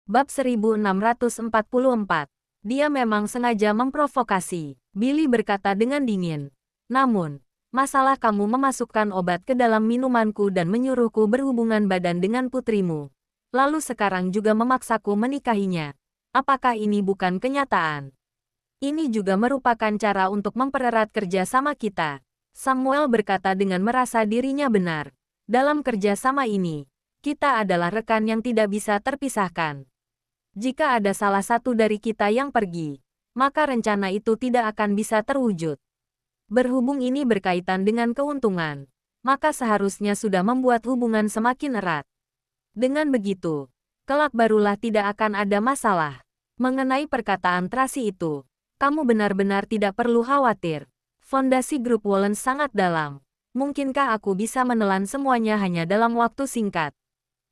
Bab 1644. Dia memang sengaja memprovokasi, Billy berkata dengan dingin. Namun, masalah kamu memasukkan obat ke dalam minumanku dan menyuruhku berhubungan badan dengan putrimu. Lalu sekarang juga memaksaku menikahinya. Apakah ini bukan kenyataan? Ini juga merupakan cara untuk mempererat kerja sama kita. Samuel berkata dengan merasa dirinya benar. Dalam kerja sama ini, kita adalah rekan yang tidak bisa terpisahkan. Jika ada salah satu dari kita yang pergi, maka rencana itu tidak akan bisa terwujud. Berhubung ini berkaitan dengan keuntungan, maka seharusnya sudah membuat hubungan semakin erat. Dengan begitu, kelak barulah tidak akan ada masalah. Mengenai perkataan Tracy itu, kamu benar-benar tidak perlu khawatir. Fondasi grup Wallen sangat dalam. Mungkinkah aku bisa menelan semuanya hanya dalam waktu singkat?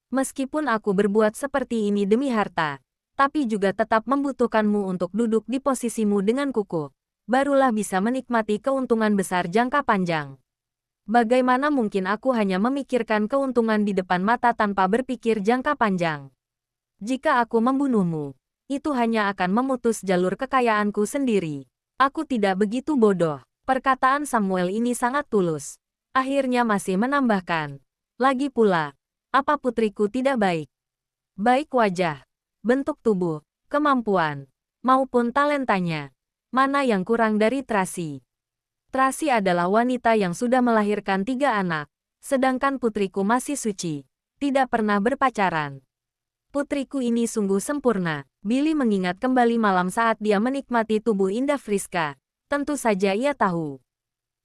Meskipun aku berbuat seperti ini demi harta, tapi juga tetap membutuhkanmu untuk duduk di posisimu dengan kukuh, barulah bisa menikmati keuntungan besar jangka panjang. Bagaimana mungkin aku hanya memikirkan keuntungan di depan mata tanpa berpikir jangka panjang? Jika aku membunuhmu, itu hanya akan memutus jalur kekayaanku sendiri. Aku tidak begitu bodoh. Perkataan Samuel ini sangat tulus. Akhirnya masih menambahkan, lagi pula, apa putriku tidak baik? Baik wajah, bentuk tubuh, kemampuan, maupun talentanya. Mana yang kurang dari Tracy? Tracy adalah wanita yang sudah melahirkan 3 anak, sedangkan putriku masih suci, tidak pernah berpacaran. Putriku ini sungguh sempurna. Billy mengingat kembali malam saat dia menikmati tubuh indah Friska. Tentu saja ia tahu.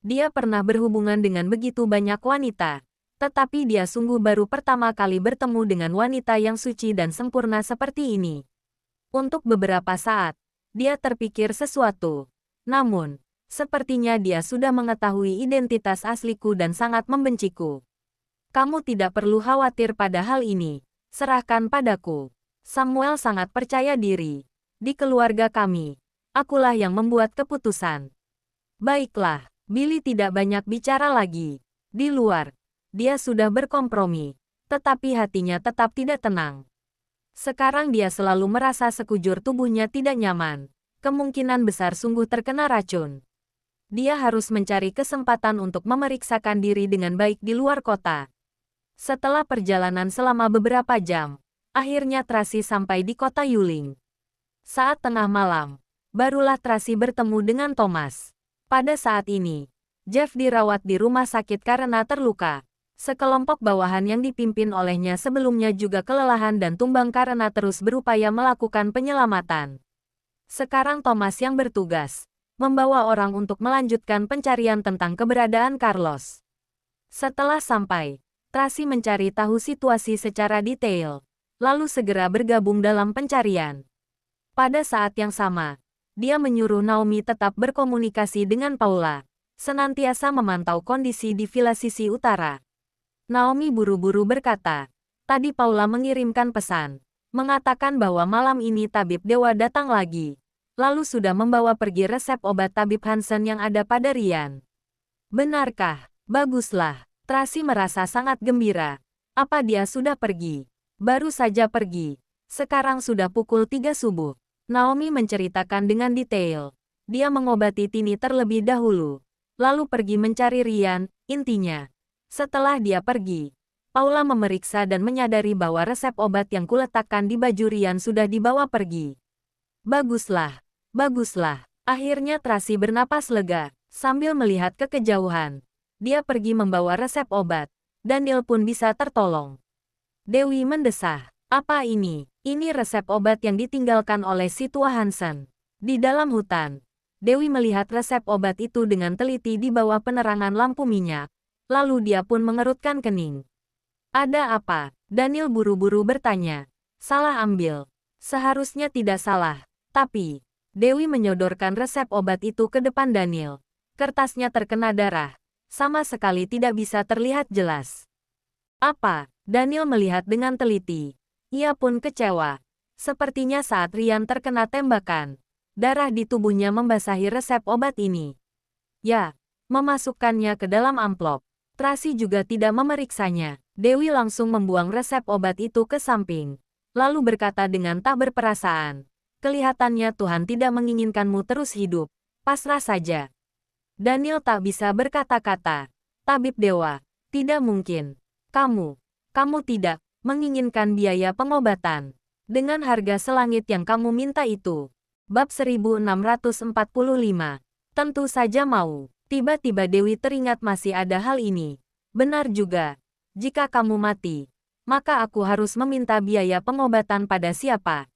Dia pernah berhubungan dengan begitu banyak wanita. Tetapi dia sungguh baru pertama kali bertemu dengan wanita yang suci dan sempurna seperti ini. Untuk beberapa saat, dia terpikir sesuatu. Namun, sepertinya dia sudah mengetahui identitas asliku dan sangat membenciku. Kamu tidak perlu khawatir pada hal ini. Serahkan padaku. Samuel sangat percaya diri. Di keluarga kami, akulah yang membuat keputusan. Baiklah, Billy tidak banyak bicara lagi. Di luar, dia sudah berkompromi, tetapi hatinya tetap tidak tenang. Sekarang dia selalu merasa sekujur tubuhnya tidak nyaman. Kemungkinan besar sungguh terkena racun. Dia harus mencari kesempatan untuk memeriksakan diri dengan baik di luar kota. Setelah perjalanan selama beberapa jam, akhirnya Tracy sampai di kota Yuling. Saat tengah malam, barulah Tracy bertemu dengan Thomas. Pada saat ini, Jeff dirawat di rumah sakit karena terluka. Sekelompok bawahan yang dipimpin olehnya sebelumnya juga kelelahan dan tumbang karena terus berupaya melakukan penyelamatan. Sekarang Thomas yang bertugas, membawa orang untuk melanjutkan pencarian tentang keberadaan Carlos. Setelah sampai, Tracy mencari tahu situasi secara detail, lalu segera bergabung dalam pencarian. Pada saat yang sama, dia menyuruh Naomi tetap berkomunikasi dengan Paula, senantiasa memantau kondisi di villa sisi utara. Naomi buru-buru berkata, tadi Paula mengirimkan pesan, mengatakan bahwa malam ini tabib dewa datang lagi, lalu sudah membawa pergi resep obat tabib Hansen yang ada pada Ryan. Benarkah? Baguslah. Tracy merasa sangat gembira. Apa dia sudah pergi? Baru saja pergi. Sekarang sudah pukul 3 subuh. Naomi menceritakan dengan detail. Dia mengobati Tini terlebih dahulu, lalu pergi mencari Ryan, intinya. Setelah dia pergi, Paula memeriksa dan menyadari bahwa resep obat yang kuletakkan di baju Ryan sudah dibawa pergi. Baguslah, baguslah. Akhirnya Tracy bernapas lega, sambil melihat ke kejauhan. Dia pergi membawa resep obat. Daniel pun bisa tertolong. Dewi mendesah. Apa ini? Ini resep obat yang ditinggalkan oleh si tua Hansen. Di dalam hutan, Dewi melihat resep obat itu dengan teliti di bawah penerangan lampu minyak. Lalu dia pun mengerutkan kening. Ada apa? Daniel buru-buru bertanya. Salah ambil. Seharusnya tidak salah. Tapi, Dewi menyodorkan resep obat itu ke depan Daniel. Kertasnya terkena darah. Sama sekali tidak bisa terlihat jelas. Apa? Daniel melihat dengan teliti. Ia pun kecewa. Sepertinya saat Ryan terkena tembakan, darah di tubuhnya membasahi resep obat ini. Ya, memasukkannya ke dalam amplop. Tracy juga tidak memeriksanya. Dewi langsung membuang resep obat itu ke samping. lalu berkata dengan tak berperasaan. Kelihatannya Tuhan tidak menginginkanmu terus hidup. Pasrah saja. Daniel tak bisa berkata-kata. Tabib dewa, tidak mungkin. Kamu tidak menginginkan biaya pengobatan. Dengan harga selangit yang kamu minta itu. Bab 1645. Tentu saja mau. Tiba-tiba Dewi teringat masih ada hal ini. Benar juga. Jika kamu mati, maka aku harus meminta biaya pengobatan pada siapa?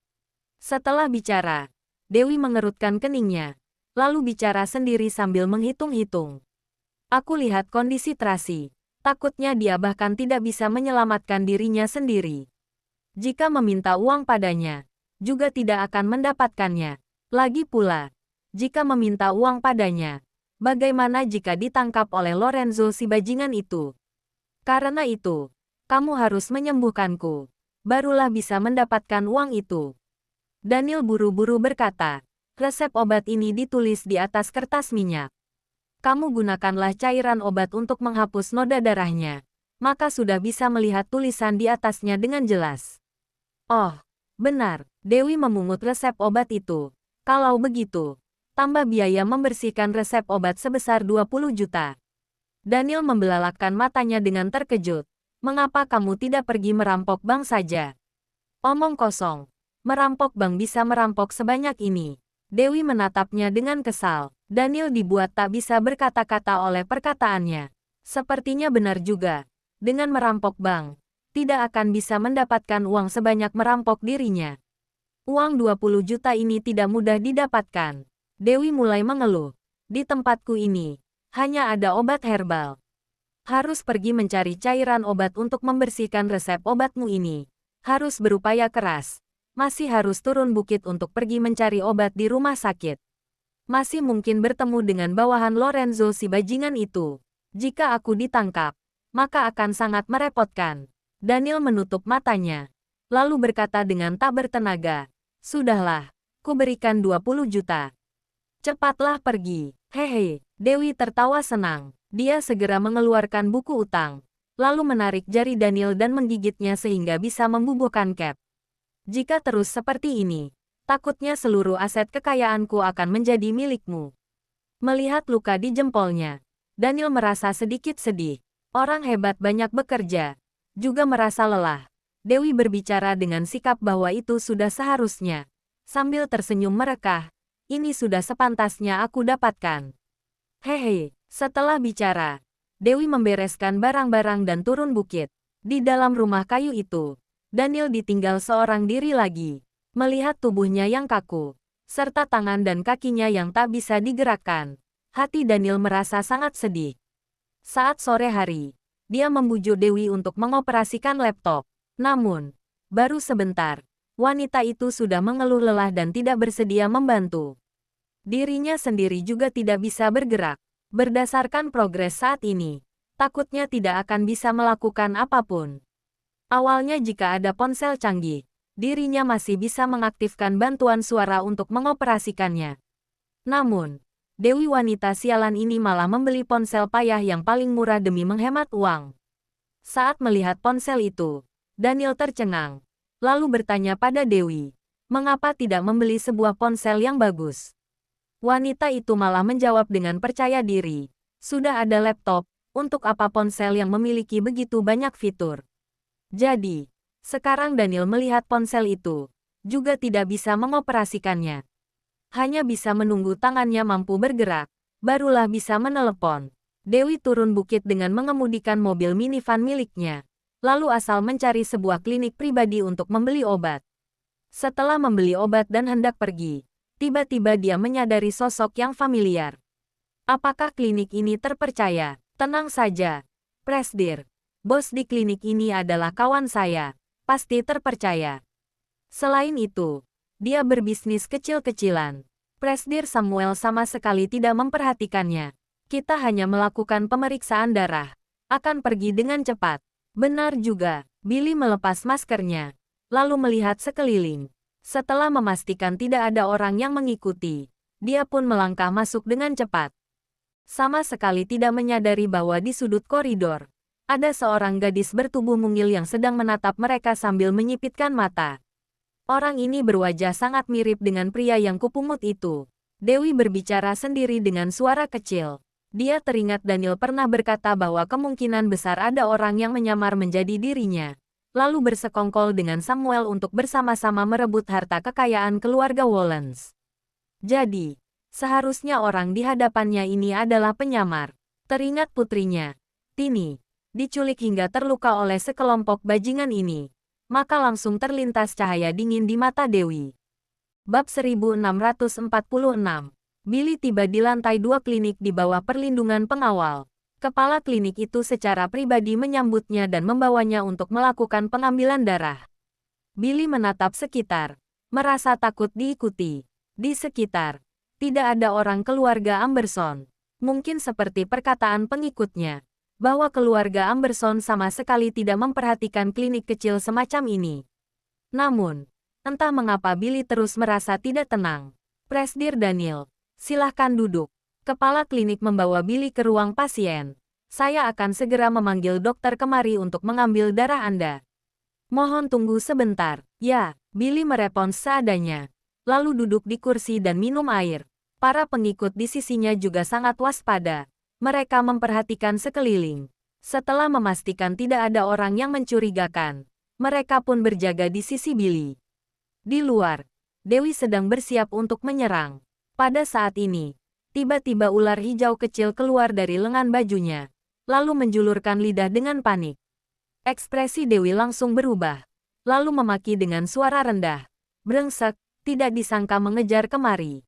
Setelah bicara, Dewi mengerutkan keningnya. Lalu bicara sendiri sambil menghitung-hitung. Aku lihat kondisi Tracy. Takutnya dia bahkan tidak bisa menyelamatkan dirinya sendiri. Jika meminta uang padanya, juga tidak akan mendapatkannya. Lagi pula, jika meminta uang padanya, bagaimana jika ditangkap oleh Lorenzo si bajingan itu? Karena itu, kamu harus menyembuhkanku. Barulah bisa mendapatkan uang itu. Daniel buru-buru berkata, resep obat ini ditulis di atas kertas minyak. Kamu gunakanlah cairan obat untuk menghapus noda darahnya. Maka sudah bisa melihat tulisan di atasnya dengan jelas. Oh, benar, Dewi memungut resep obat itu. Kalau begitu, tambah biaya membersihkan resep obat sebesar 20 juta. Daniel membelalakkan matanya dengan terkejut. Mengapa kamu tidak pergi merampok bank saja? Omong kosong. Merampok bank bisa merampok sebanyak ini. Dewi menatapnya dengan kesal. Daniel dibuat tak bisa berkata-kata oleh perkataannya. Sepertinya benar juga. Dengan merampok bank, tidak akan bisa mendapatkan uang sebanyak merampok dirinya. Uang 20 juta ini tidak mudah didapatkan. Dewi mulai mengeluh. Di tempatku ini, hanya ada obat herbal. Harus pergi mencari cairan obat untuk membersihkan resep obatmu ini. Harus berupaya keras. Masih harus turun bukit untuk pergi mencari obat di rumah sakit. Masih mungkin bertemu dengan bawahan Lorenzo si bajingan itu. Jika aku ditangkap, maka akan sangat merepotkan. Daniel menutup matanya, lalu berkata dengan tak bertenaga, sudahlah, ku berikan 20 juta. Cepatlah pergi. Hehe, Dewi tertawa senang. Dia segera mengeluarkan buku utang, lalu menarik jari Daniel dan menggigitnya sehingga bisa membubuhkan cap. Jika terus seperti ini, takutnya seluruh aset kekayaanku akan menjadi milikmu. Melihat luka di jempolnya, Daniel merasa sedikit sedih. Orang hebat banyak bekerja, juga merasa lelah. Dewi berbicara dengan sikap bahwa itu sudah seharusnya. Sambil tersenyum merekah, ini sudah sepantasnya aku dapatkan. Hehe, setelah bicara, Dewi membereskan barang-barang dan turun bukit. Di dalam rumah kayu itu, Daniel ditinggal seorang diri lagi. Melihat tubuhnya yang kaku, serta tangan dan kakinya yang tak bisa digerakkan, hati Daniel merasa sangat sedih. Saat sore hari, dia membujuk Dewi untuk mengoperasikan laptop. Namun, baru sebentar, wanita itu sudah mengeluh lelah dan tidak bersedia membantu. Dirinya sendiri juga tidak bisa bergerak. Berdasarkan progres saat ini, takutnya tidak akan bisa melakukan apapun. Awalnya jika ada ponsel canggih, dirinya masih bisa mengaktifkan bantuan suara untuk mengoperasikannya. Namun, Dewi wanita sialan ini malah membeli ponsel payah yang paling murah demi menghemat uang. Saat melihat ponsel itu, Daniel tercengang, lalu bertanya pada Dewi, mengapa tidak membeli sebuah ponsel yang bagus? Wanita itu malah menjawab dengan percaya diri, sudah ada laptop, untuk apa ponsel yang memiliki begitu banyak fitur? Jadi, sekarang Daniel melihat ponsel itu, juga tidak bisa mengoperasikannya. Hanya bisa menunggu tangannya mampu bergerak, barulah bisa menelepon. Dewi turun bukit dengan mengemudikan mobil minivan miliknya, lalu asal mencari sebuah klinik pribadi untuk membeli obat. Setelah membeli obat dan hendak pergi, tiba-tiba dia menyadari sosok yang familiar. Apakah klinik ini terpercaya? Tenang saja, Presdir. Bos di klinik ini adalah kawan saya. Pasti terpercaya. Selain itu, dia berbisnis kecil-kecilan. Presdir Samuel sama sekali tidak memperhatikannya. Kita hanya melakukan pemeriksaan darah. Akan pergi dengan cepat. Benar juga, Billy melepas maskernya, lalu melihat sekeliling. Setelah memastikan tidak ada orang yang mengikuti, dia pun melangkah masuk dengan cepat. Sama sekali tidak menyadari bahwa di sudut koridor, ada seorang gadis bertubuh mungil yang sedang menatap mereka sambil menyipitkan mata. Orang ini berwajah sangat mirip dengan pria yang kupungut itu. Dewi berbicara sendiri dengan suara kecil. Dia teringat Daniel pernah berkata bahwa kemungkinan besar ada orang yang menyamar menjadi dirinya. Lalu bersekongkol dengan Samuel untuk bersama-sama merebut harta kekayaan keluarga Wollens. Jadi, seharusnya orang di hadapannya ini adalah penyamar. Teringat putrinya, Tini, diculik hingga terluka oleh sekelompok bajingan ini. Maka langsung terlintas cahaya dingin di mata Dewi. Bab 1646. Billy tiba di lantai 2 klinik di bawah perlindungan pengawal. Kepala klinik itu secara pribadi menyambutnya dan membawanya untuk melakukan pengambilan darah. Billy menatap sekitar, merasa takut diikuti. Di sekitar, tidak ada orang keluarga Amberson. Mungkin seperti perkataan pengikutnya, bahwa keluarga Amberson sama sekali tidak memperhatikan klinik kecil semacam ini. Namun, entah mengapa Billy terus merasa tidak tenang. Presdir Daniel, silahkan duduk. Kepala klinik membawa Billy ke ruang pasien. Saya akan segera memanggil dokter kemari untuk mengambil darah Anda. Mohon tunggu sebentar. Ya, Billy merespons seadanya. Lalu duduk di kursi dan minum air. Para pengikut di sisinya juga sangat waspada. Mereka memperhatikan sekeliling. Setelah memastikan tidak ada orang yang mencurigakan, mereka pun berjaga di sisi Billy. Di luar, Dewi sedang bersiap untuk menyerang. Pada saat ini, tiba-tiba ular hijau kecil keluar dari lengan bajunya, lalu menjulurkan lidah dengan panik. Ekspresi Dewi langsung berubah, lalu memaki dengan suara rendah. Brengsek, tidak disangka mengejar kemari.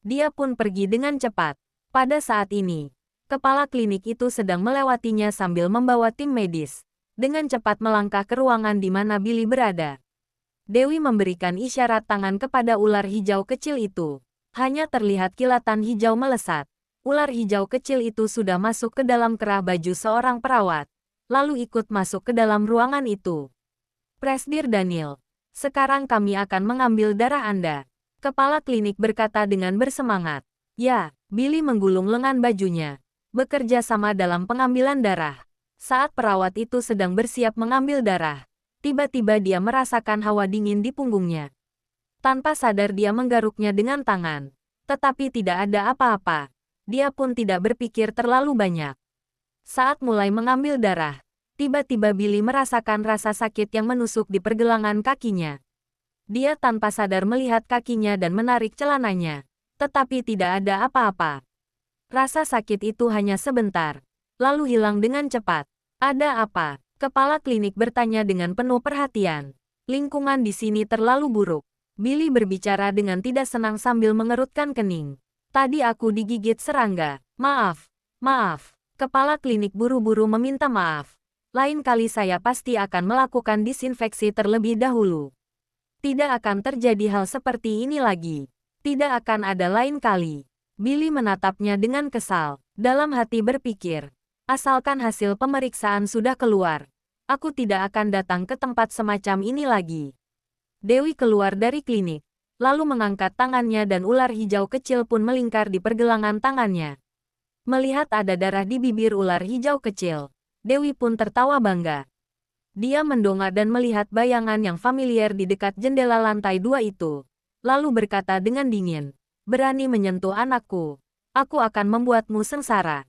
Dia pun pergi dengan cepat. Pada saat ini, kepala klinik itu sedang melewatinya sambil membawa tim medis. Dengan cepat melangkah ke ruangan di mana Billy berada. Dewi memberikan isyarat tangan kepada ular hijau kecil itu. Hanya terlihat kilatan hijau melesat. Ular hijau kecil itu sudah masuk ke dalam kerah baju seorang perawat, lalu ikut masuk ke dalam ruangan itu. Presdir Daniel, sekarang kami akan mengambil darah Anda. Kepala klinik berkata dengan bersemangat. Ya, Billy menggulung lengan bajunya. Bekerja sama dalam pengambilan darah. Saat perawat itu sedang bersiap mengambil darah, tiba-tiba dia merasakan hawa dingin di punggungnya. Tanpa sadar dia menggaruknya dengan tangan. Tetapi tidak ada apa-apa. Dia pun tidak berpikir terlalu banyak. Saat mulai mengambil darah, tiba-tiba Billy merasakan rasa sakit yang menusuk di pergelangan kakinya. Dia tanpa sadar melihat kakinya dan menarik celananya. Tetapi tidak ada apa-apa. Rasa sakit itu hanya sebentar, lalu hilang dengan cepat. Ada apa? Kepala klinik bertanya dengan penuh perhatian. Lingkungan di sini terlalu buruk. Billy berbicara dengan tidak senang sambil mengerutkan kening. Tadi aku digigit serangga. Maaf, maaf. Kepala klinik buru-buru meminta maaf. Lain kali saya pasti akan melakukan disinfeksi terlebih dahulu. Tidak akan terjadi hal seperti ini lagi. Tidak akan ada lain kali. Billy menatapnya dengan kesal. Dalam hati berpikir, asalkan hasil pemeriksaan sudah keluar, aku tidak akan datang ke tempat semacam ini lagi. Dewi keluar dari klinik, lalu mengangkat tangannya dan ular hijau kecil pun melingkar di pergelangan tangannya. Melihat ada darah di bibir ular hijau kecil, Dewi pun tertawa bangga. Dia mendongak dan melihat bayangan yang familiar di dekat jendela lantai 2 itu. Lalu berkata dengan dingin, berani menyentuh anakku, aku akan membuatmu sengsara.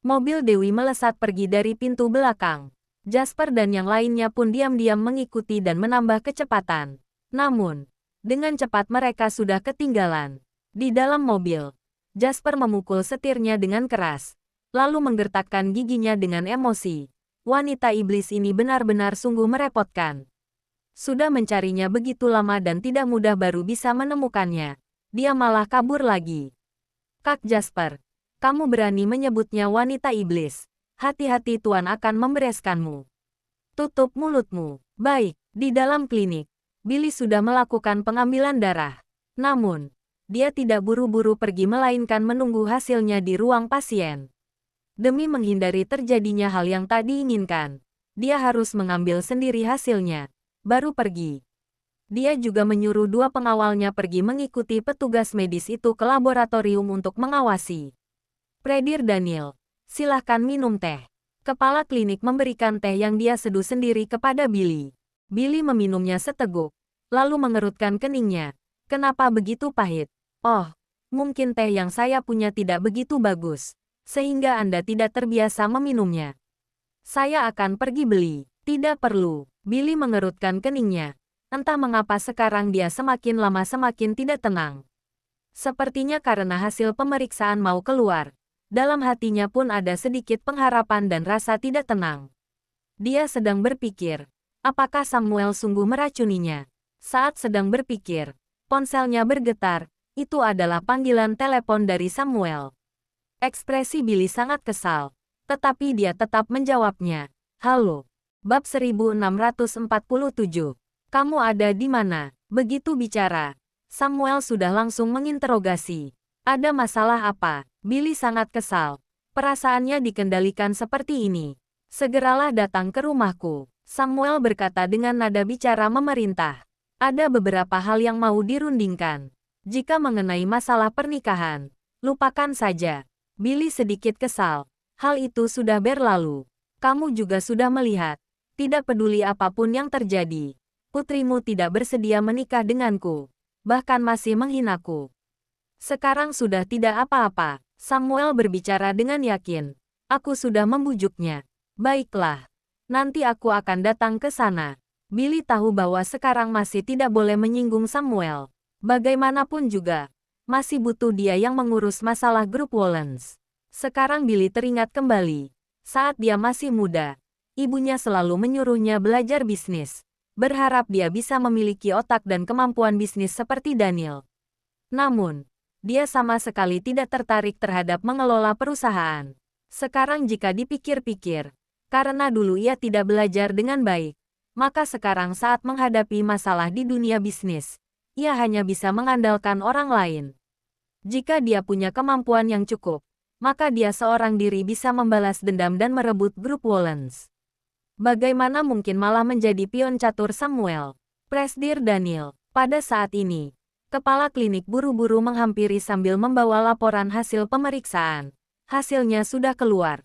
Mobil Dewi melesat pergi dari pintu belakang. Jasper dan yang lainnya pun diam-diam mengikuti dan menambah kecepatan. Namun, dengan cepat mereka sudah ketinggalan. Di dalam mobil, Jasper memukul setirnya dengan keras, lalu menggertakkan giginya dengan emosi. Wanita iblis ini benar-benar sungguh merepotkan. Sudah mencarinya begitu lama dan tidak mudah baru bisa menemukannya. Dia malah kabur lagi. Kak Jasper, kamu berani menyebutnya wanita iblis. Hati-hati Tuan akan membereskanmu. Tutup mulutmu. Baik, di dalam klinik, Billy sudah melakukan pengambilan darah. Namun, dia tidak buru-buru pergi melainkan menunggu hasilnya di ruang pasien. Demi menghindari terjadinya hal yang tak diinginkan, dia harus mengambil sendiri hasilnya, baru pergi. Dia juga menyuruh 2 pengawalnya pergi mengikuti petugas medis itu ke laboratorium untuk mengawasi. Presdir Daniel, silahkan minum teh. Kepala klinik memberikan teh yang dia seduh sendiri kepada Billy. Billy meminumnya seteguk, lalu mengerutkan keningnya. Kenapa begitu pahit? Oh, mungkin teh yang saya punya tidak begitu bagus, sehingga Anda tidak terbiasa meminumnya. Saya akan pergi beli. Tidak perlu. Billy mengerutkan keningnya. Entah mengapa sekarang dia semakin lama semakin tidak tenang. Sepertinya karena hasil pemeriksaan mau keluar. Dalam hatinya pun ada sedikit pengharapan dan rasa tidak tenang. Dia sedang berpikir, apakah Samuel sungguh meracuninya? Saat sedang berpikir, ponselnya bergetar. Itu adalah panggilan telepon dari Samuel. Ekspresi Billy sangat kesal, tetapi dia tetap menjawabnya. Halo. Bab 1647. Kamu ada di mana? Begitu bicara, Samuel sudah langsung menginterogasi. Ada masalah apa? Billy sangat kesal. Perasaannya dikendalikan seperti ini. Segeralah datang ke rumahku. Samuel berkata dengan nada bicara memerintah. Ada beberapa hal yang mau dirundingkan. Jika mengenai masalah pernikahan, lupakan saja. Billy sedikit kesal. Hal itu sudah berlalu. Kamu juga sudah melihat. Tidak peduli apapun yang terjadi. Putrimu tidak bersedia menikah denganku. Bahkan masih menghinaku. Sekarang sudah tidak apa-apa. Samuel berbicara dengan yakin. Aku sudah membujuknya. Baiklah. Nanti aku akan datang ke sana. Billy tahu bahwa sekarang masih tidak boleh menyinggung Samuel. Bagaimanapun juga, masih butuh dia yang mengurus masalah grup Wollens. Sekarang Billy teringat kembali. Saat dia masih muda, ibunya selalu menyuruhnya belajar bisnis. Berharap dia bisa memiliki otak dan kemampuan bisnis seperti Daniel. Namun, dia sama sekali tidak tertarik terhadap mengelola perusahaan. Sekarang jika dipikir-pikir, karena dulu ia tidak belajar dengan baik, maka sekarang saat menghadapi masalah di dunia bisnis, ia hanya bisa mengandalkan orang lain. Jika dia punya kemampuan yang cukup, maka dia seorang diri bisa membalas dendam dan merebut grup Wollens. Bagaimana mungkin malah menjadi pion catur Samuel? Presdir Daniel. Pada saat ini, kepala klinik buru-buru menghampiri sambil membawa laporan hasil pemeriksaan. Hasilnya sudah keluar.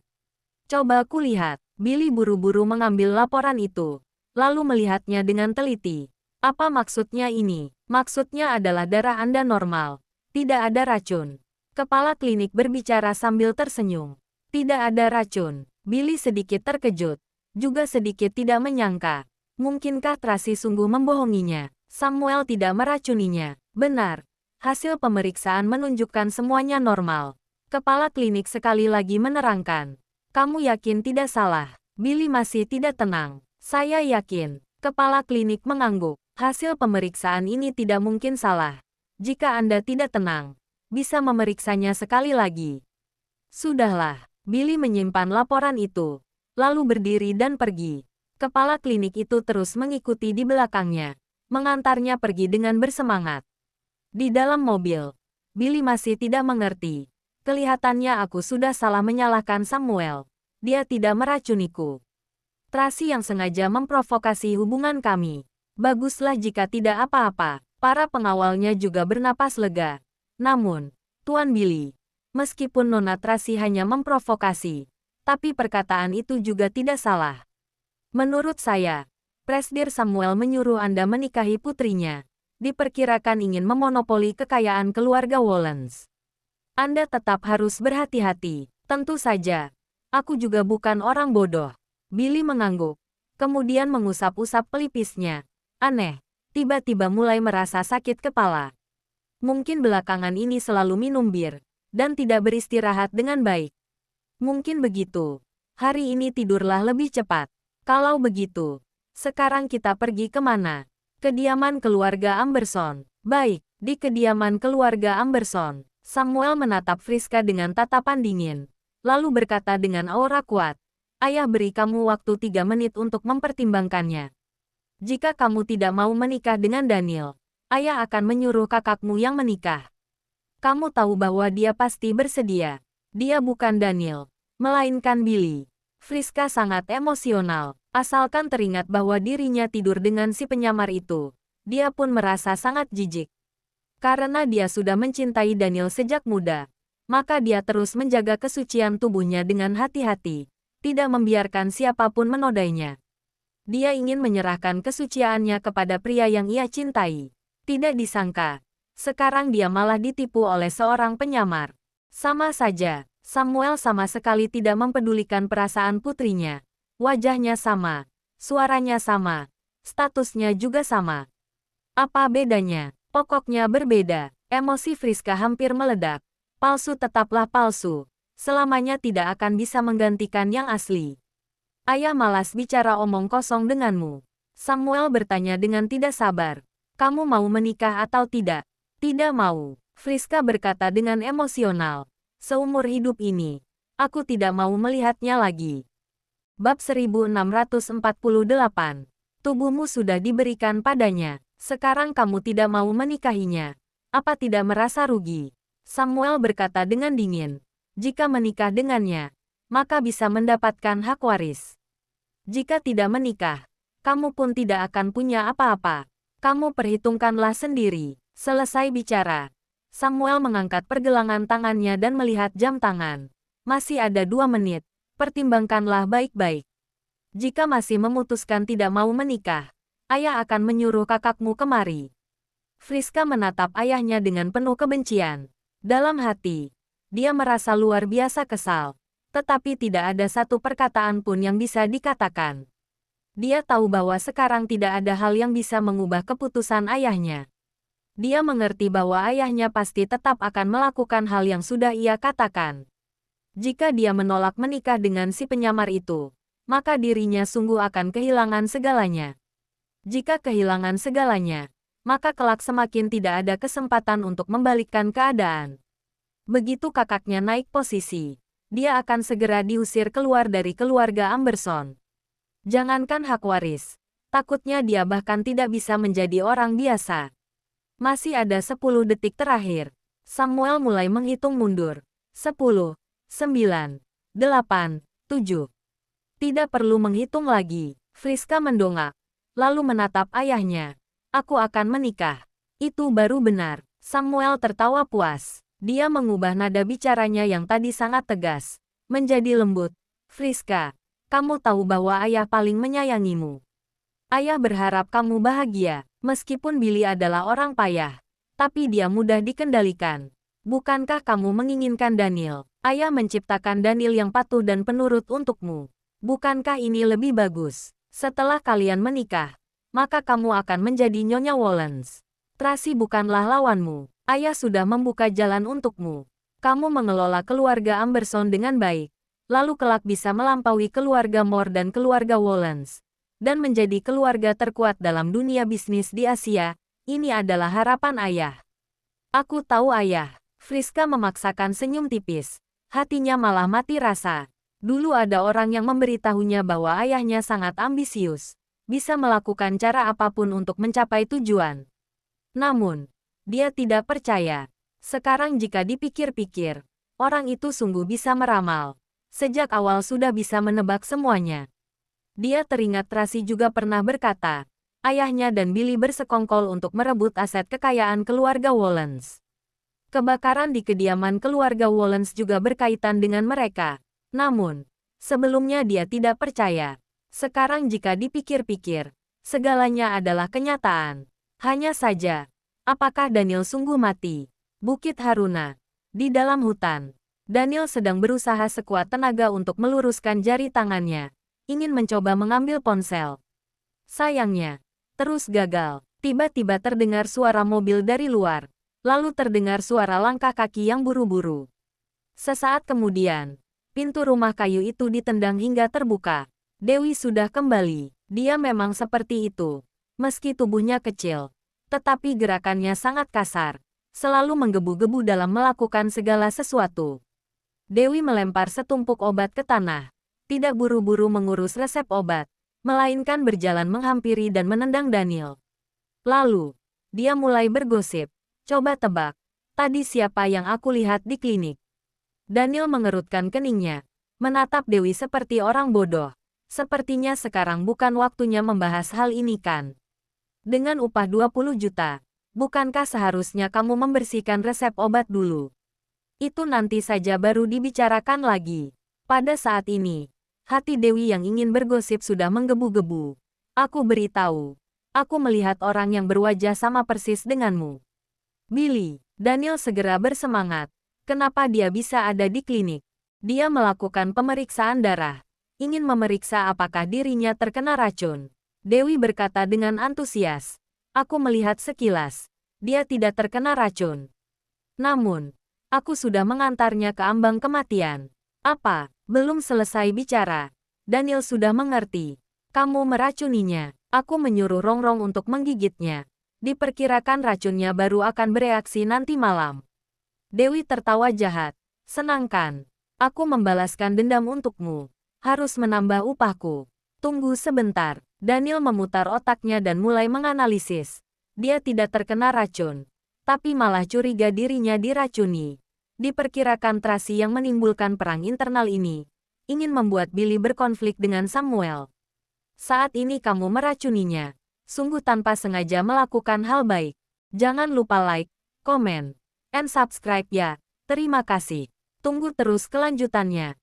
Coba kulihat. Billy buru-buru mengambil laporan itu, lalu melihatnya dengan teliti. Apa maksudnya ini? Maksudnya adalah darah Anda normal. Tidak ada racun. Kepala klinik berbicara sambil tersenyum. Tidak ada racun. Billy sedikit terkejut. Juga sedikit tidak menyangka. Mungkinkah Tracy sungguh membohonginya? Samuel tidak meracuninya. Benar. Hasil pemeriksaan menunjukkan semuanya normal. Kepala klinik sekali lagi menerangkan. Kamu yakin tidak salah? Billy masih tidak tenang. Saya yakin. Kepala klinik mengangguk. Hasil pemeriksaan ini tidak mungkin salah. Jika Anda tidak tenang, bisa memeriksanya sekali lagi. Sudahlah. Billy menyimpan laporan itu, lalu berdiri dan pergi. Kepala klinik itu terus mengikuti di belakangnya, mengantarnya pergi dengan bersemangat. Di dalam mobil, Billy masih tidak mengerti. Kelihatannya aku sudah salah menyalahkan Samuel. Dia tidak meracuniku. Tracy yang sengaja memprovokasi hubungan kami. Baguslah jika tidak apa-apa. Para pengawalnya juga bernapas lega. Namun, Tuan Billy, meskipun Nona Tracy hanya memprovokasi, tapi perkataan itu juga tidak salah. Menurut saya, Presdir Samuel menyuruh Anda menikahi putrinya. Diperkirakan ingin memonopoli kekayaan keluarga Wollens. Anda tetap harus berhati-hati. Tentu saja. Aku juga bukan orang bodoh. Billy mengangguk. Kemudian mengusap-usap pelipisnya. Aneh. Tiba-tiba mulai merasa sakit kepala. Mungkin belakangan ini selalu minum bir. Dan tidak beristirahat dengan baik. Mungkin begitu. Hari ini tidurlah lebih cepat. Kalau begitu, sekarang kita pergi kemana? Kediaman keluarga Amberson. Baik, di kediaman keluarga Amberson. Samuel menatap Friska dengan tatapan dingin. Lalu berkata dengan aura kuat. Ayah beri kamu waktu 3 menit untuk mempertimbangkannya. Jika kamu tidak mau menikah dengan Daniel, ayah akan menyuruh kakakmu yang menikah. Kamu tahu bahwa dia pasti bersedia. Dia bukan Daniel, melainkan Billy. Friska sangat emosional. Asalkan teringat bahwa dirinya tidur dengan si penyamar itu, dia pun merasa sangat jijik. Karena dia sudah mencintai Daniel sejak muda, maka dia terus menjaga kesucian tubuhnya dengan hati-hati, tidak membiarkan siapapun menodainya. Dia ingin menyerahkan kesuciannya kepada pria yang ia cintai. Tidak disangka, sekarang dia malah ditipu oleh seorang penyamar. Sama saja, Samuel sama sekali tidak mempedulikan perasaan putrinya. Wajahnya sama, suaranya sama, statusnya juga sama. Apa bedanya? Pokoknya berbeda. Emosi Friska hampir meledak. Palsu tetaplah palsu. Selamanya tidak akan bisa menggantikan yang asli. Ayah malas bicara omong kosong denganmu. Samuel bertanya dengan tidak sabar. Kamu mau menikah atau tidak? Tidak mau. Friska berkata dengan emosional. Seumur hidup ini, aku tidak mau melihatnya lagi. Bab 1648. Tubuhmu sudah diberikan padanya. Sekarang kamu tidak mau menikahinya. Apa tidak merasa rugi? Samuel berkata dengan dingin. Jika menikah dengannya, maka bisa mendapatkan hak waris. Jika tidak menikah, kamu pun tidak akan punya apa-apa. Kamu perhitungkanlah sendiri. Selesai bicara, Samuel mengangkat pergelangan tangannya dan melihat jam tangan. Masih ada 2 menit. Pertimbangkanlah baik-baik. Jika masih memutuskan tidak mau menikah, ayah akan menyuruh kakakmu kemari. Friska menatap ayahnya dengan penuh kebencian. Dalam hati, dia merasa luar biasa kesal. Tetapi tidak ada satu perkataan pun yang bisa dikatakan. Dia tahu bahwa sekarang tidak ada hal yang bisa mengubah keputusan ayahnya. Dia mengerti bahwa ayahnya pasti tetap akan melakukan hal yang sudah ia katakan. Jika dia menolak menikah dengan si penyamar itu, maka dirinya sungguh akan kehilangan segalanya. Jika kehilangan segalanya, maka kelak semakin tidak ada kesempatan untuk membalikkan keadaan. Begitu kakaknya naik posisi, dia akan segera diusir keluar dari keluarga Amberson. Jangankan hak waris, takutnya dia bahkan tidak bisa menjadi orang biasa. Masih ada 10 detik terakhir. Samuel mulai menghitung mundur. 10, 9, 8, 7. Tidak perlu menghitung lagi. Friska mendongak, lalu menatap ayahnya. Aku akan menikah. Itu baru benar. Samuel tertawa puas. Dia mengubah nada bicaranya yang tadi sangat tegas, menjadi lembut. Friska, kamu tahu bahwa ayah paling menyayangimu. Ayah berharap kamu bahagia, meskipun Billy adalah orang payah. Tapi dia mudah dikendalikan. Bukankah kamu menginginkan Daniel? Ayah menciptakan Daniel yang patuh dan penurut untukmu. Bukankah ini lebih bagus? Setelah kalian menikah, maka kamu akan menjadi Nyonya Wollens. Tracy bukanlah lawanmu. Ayah sudah membuka jalan untukmu. Kamu mengelola keluarga Amberson dengan baik, lalu kelak bisa melampaui keluarga Moore dan keluarga Wollens, dan menjadi keluarga terkuat dalam dunia bisnis di Asia. Ini adalah harapan ayah. Aku tahu ayah. Friska memaksakan senyum tipis. Hatinya malah mati rasa. Dulu ada orang yang memberitahunya bahwa ayahnya sangat ambisius, bisa melakukan cara apapun untuk mencapai tujuan. Namun, dia tidak percaya. Sekarang jika dipikir-pikir, orang itu sungguh bisa meramal. Sejak awal sudah bisa menebak semuanya. Dia teringat Tracy juga pernah berkata, ayahnya dan Billy bersekongkol untuk merebut aset kekayaan keluarga Wollens. Kebakaran di kediaman keluarga Wollens juga berkaitan dengan mereka. Namun, sebelumnya dia tidak percaya. Sekarang jika dipikir-pikir, segalanya adalah kenyataan. Hanya saja, apakah Daniel sungguh mati? Bukit Haruna. Di dalam hutan, Daniel sedang berusaha sekuat tenaga untuk meluruskan jari tangannya, ingin mencoba mengambil ponsel. Sayangnya, terus gagal. Tiba-tiba terdengar suara mobil dari luar, lalu terdengar suara langkah kaki yang buru-buru. Sesaat kemudian, pintu rumah kayu itu ditendang hingga terbuka. Dewi sudah kembali. Dia memang seperti itu. Meski tubuhnya kecil, tetapi gerakannya sangat kasar, selalu menggebu-gebu dalam melakukan segala sesuatu. Dewi melempar setumpuk obat ke tanah, tidak buru-buru mengurus resep obat, melainkan berjalan menghampiri dan menendang Daniel. Lalu, dia mulai bergosip. Coba tebak, tadi siapa yang aku lihat di klinik? Daniel mengerutkan keningnya, menatap Dewi seperti orang bodoh. Sepertinya sekarang bukan waktunya membahas hal ini kan? Dengan upah 20 juta, bukankah seharusnya kamu membersihkan resep obat dulu? Itu nanti saja baru dibicarakan lagi. Pada saat ini, hati Dewi yang ingin bergosip sudah menggebu-gebu. Aku beritahu. Aku melihat orang yang berwajah sama persis denganmu. Billy, Daniel segera bersemangat. Kenapa dia bisa ada di klinik? Dia melakukan pemeriksaan darah. Ingin memeriksa apakah dirinya terkena racun. Dewi berkata dengan antusias. Aku melihat sekilas. Dia tidak terkena racun. Namun, aku sudah mengantarnya ke ambang kematian. Apa? Belum selesai bicara. Daniel sudah mengerti. Kamu meracuninya. Aku menyuruh Rongrong untuk menggigitnya. Diperkirakan racunnya baru akan bereaksi nanti malam. Dewi tertawa jahat. Senangkan. Aku membalaskan dendam untukmu. Harus menambah upahku. Tunggu sebentar. Daniel memutar otaknya dan mulai menganalisis. Dia tidak terkena racun. Tapi malah curiga dirinya diracuni. Diperkirakan Tracy yang menimbulkan perang internal ini ingin membuat Billy berkonflik dengan Samuel. Saat ini kamu meracuninya. Sungguh tanpa sengaja melakukan hal baik. Jangan lupa like, komen, and subscribe ya. Terima kasih. Tunggu terus kelanjutannya.